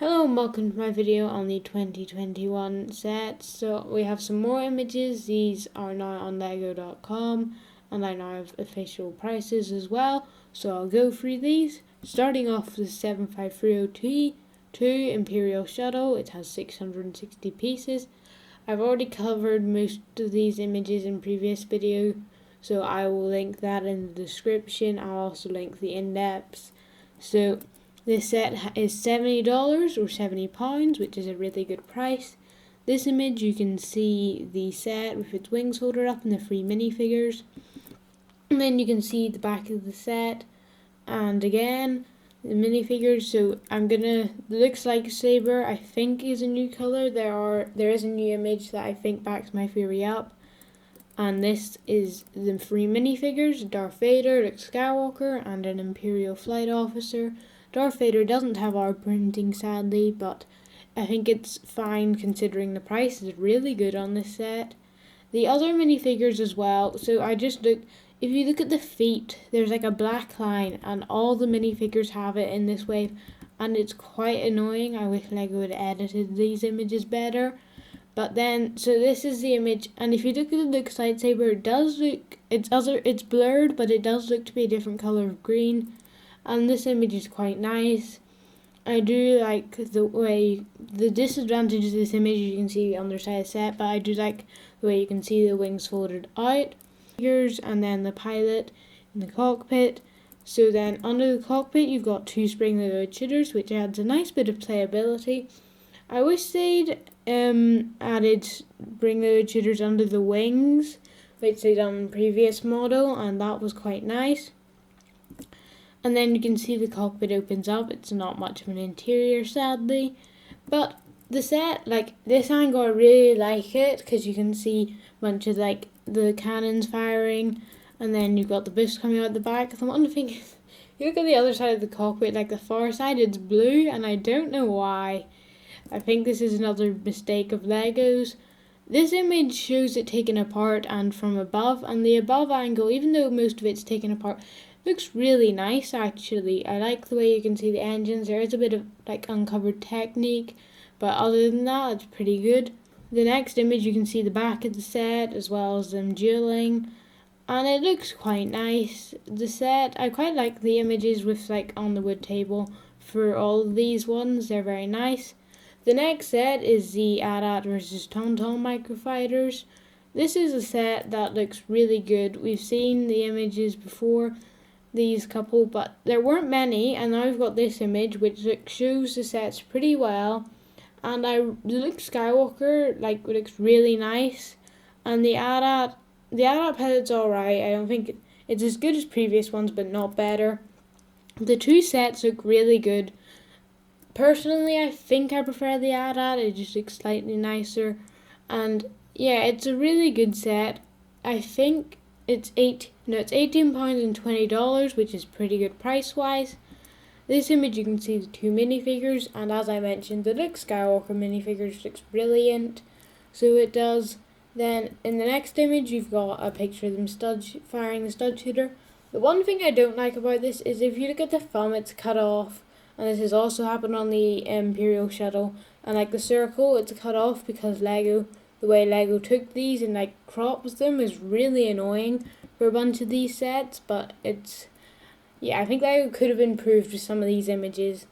Hello and welcome to my video on the 2021 set. So we have some more images. These are now on lego.com and I now have official prices as well. So I'll go through these. Starting off with 75302 Imperial Shuttle. It has 660 pieces. I've already covered most of these images in previous video, so I will link that in the description. I'll also link the in-depths. So this set is $70 or £70, which is a really good price. This image, you can see the set with its wings folded up and the 3 minifigures. And then you can see the back of the set. And again, the minifigures. So the looks like Saber, I think, is a new colour. There is a new image that I think backs my theory up. And this is the 3 minifigures: Darth Vader, Luke Skywalker, and an Imperial flight officer. Darth Vader doesn't have our printing, sadly, but I think it's fine considering the price is really good on this set. The other minifigures as well, so I just looked, if you look at the feet, there's like a black line, and all the minifigures have it in this wave, and it's quite annoying. I wish Lego had edited these images better. But then, so this is the image, and if you look at the Luke lightsaber, it does look, it's blurred, but it does look to be a different colour of green. And this image is quite nice. I do like the disadvantage of this image, you can see the underside set, but I do like the way you can see the wings folded out. And then the pilot in the cockpit. So then under the cockpit you've got 2 spring-loaded shooters, which adds a nice bit of playability. I wish they'd added spring-loaded shooters under the wings, which they done in the previous model, and that was quite nice. And then you can see the cockpit opens up. It's not much of an interior, sadly. But the set, like this angle, I really like it because you can see a bunch of like the cannons firing, and then you've got the boost coming out the back. The one thing is, you look at the other side of the cockpit, like the far side, it's blue, and I don't know why. I think this is another mistake of Lego's. This image shows it taken apart and from above, and the above angle, even though most of it's taken apart, looks really nice actually. I like the way you can see the engines. There is a bit of like uncovered technique, but other than that, it's pretty good. The next image, you can see the back of the set as well as them dueling, and it looks quite nice. The set, I quite like the images with like on the wood table for all of these ones. They're very nice. The next set is the Addon versus Tauntaun Microfighters. This is a set that looks really good. We've seen the images before, these couple, but there weren't many, and now I've got this image which shows the sets pretty well. And the Luke Skywalker looks really nice, and the Addon pilot's alright. I don't think it's as good as previous ones, but not better. The 2 sets look really good. Personally, I think I prefer the Addon. It just looks slightly nicer, and yeah, it's a really good set. I think it's £18 and $20, which is pretty good price wise. This image, you can see the 2 minifigures, and as I mentioned, the Luke Skywalker minifigures looks brilliant. So it does. Then in the next image, you've got a picture of them firing the stud shooter. The one thing I don't like about this is if you look at the thumb, it's cut off, and this has also happened on the Imperial Shuttle. And like the circle, it's cut off because the way Lego took these and like crops them is really annoying for a bunch of these sets, but I think Lego could have improved with some of these images.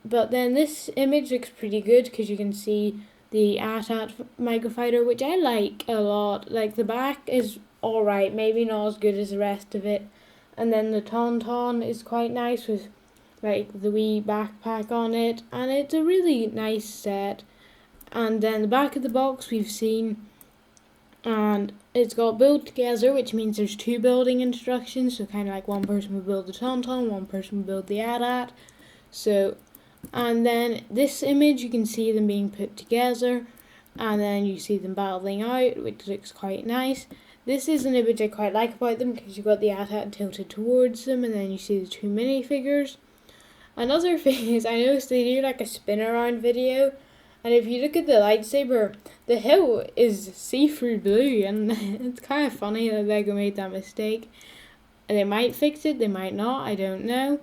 But then this image looks pretty good because you can see the Tauntaun Microfighter, which I like a lot. Like the back is alright, maybe not as good as the rest of it. And then the Tauntaun is quite nice with like the wee backpack on it, and it's a really nice set. And then the back of the box we've seen, and it's got build together, which means there's 2 building instructions, so kind of like one person will build the Tauntaun, one person will build the Addon. So, and then this image, you can see them being put together, and then you see them battling out, which looks quite nice. This is an image I quite like about them because you've got the Addon tilted towards them, and then you see the 2 minifigures. Another thing is, I noticed they do like a spin around video, and if you look at the lightsaber, the hilt is see-through blue, and it's kind of funny that Lego made that mistake. They might fix it, they might not, I don't know.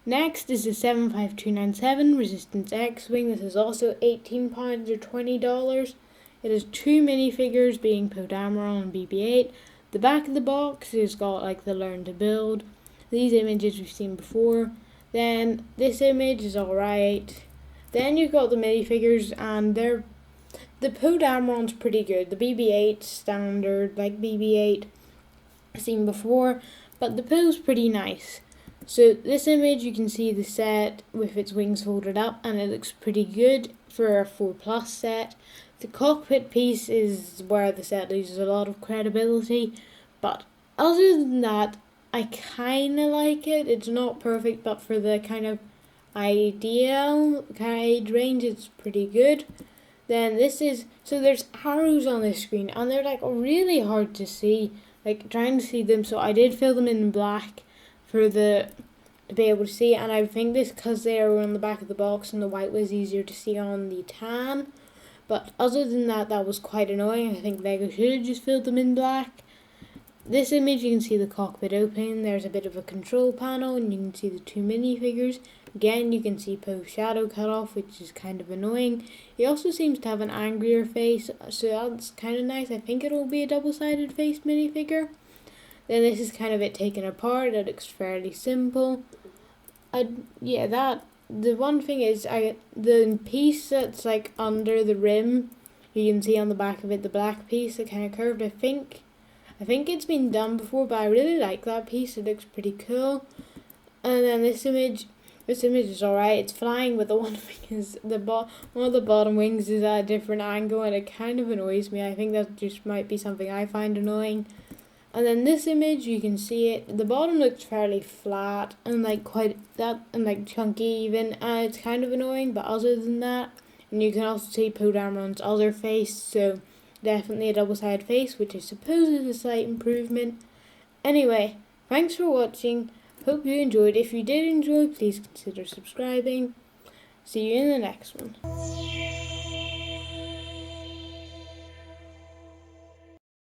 Next is the 75297 Resistance X-Wing. This is also £18 or $20. It has 2 minifigures being Podameron and BB-8. The back of the box has got like the Learn to Build. These images we've seen before. Then this image is alright. Then you've got the minifigures, and the Podameron's pretty good. The BB-8 standard, like BB-8 seen before, but the Po's pretty nice. So this image, you can see the set with its wings folded up, and it looks pretty good for a 4+ set. The cockpit piece is where the set loses a lot of credibility, but other than that, I kind of like it. It's not perfect, but for the kind of ideal kind of age range, it's pretty good. Then there's arrows on this screen, and they're like really hard to see, like trying to see them, so I did fill them in black to be able to see, and I think this because they are on the back of the box and the white was easier to see on the tan. But other than that, that was quite annoying. I think Lego should have just filled them in black. This image, you can see the cockpit open. There's a bit of a control panel, and you can see the 2 minifigures. Again, you can see Poe's shadow cut off, which is kind of annoying. He also seems to have an angrier face, so that's kind of nice. I think it'll be a double-sided face minifigure. Then this is kind of it taken apart. It looks fairly simple. The one thing is, the piece that's like under the rim, you can see on the back of it, the black piece that kind of curved. I think it's been done before, but I really like that piece. It looks pretty cool. And then this image is alright. It's flying, but the one thing is one of the bottom wings is at a different angle, and it kind of annoys me. I think that just might be something I find annoying. And then this image, you can see it. The bottom looks fairly flat and like chunky even, and it's kind of annoying. But other than that, and you can also see Podameron's other face, so definitely a double-sided face, which I suppose is a slight improvement. Anyway, thanks for watching. Hope you enjoyed. If you did enjoy, please consider subscribing. See you in the next one.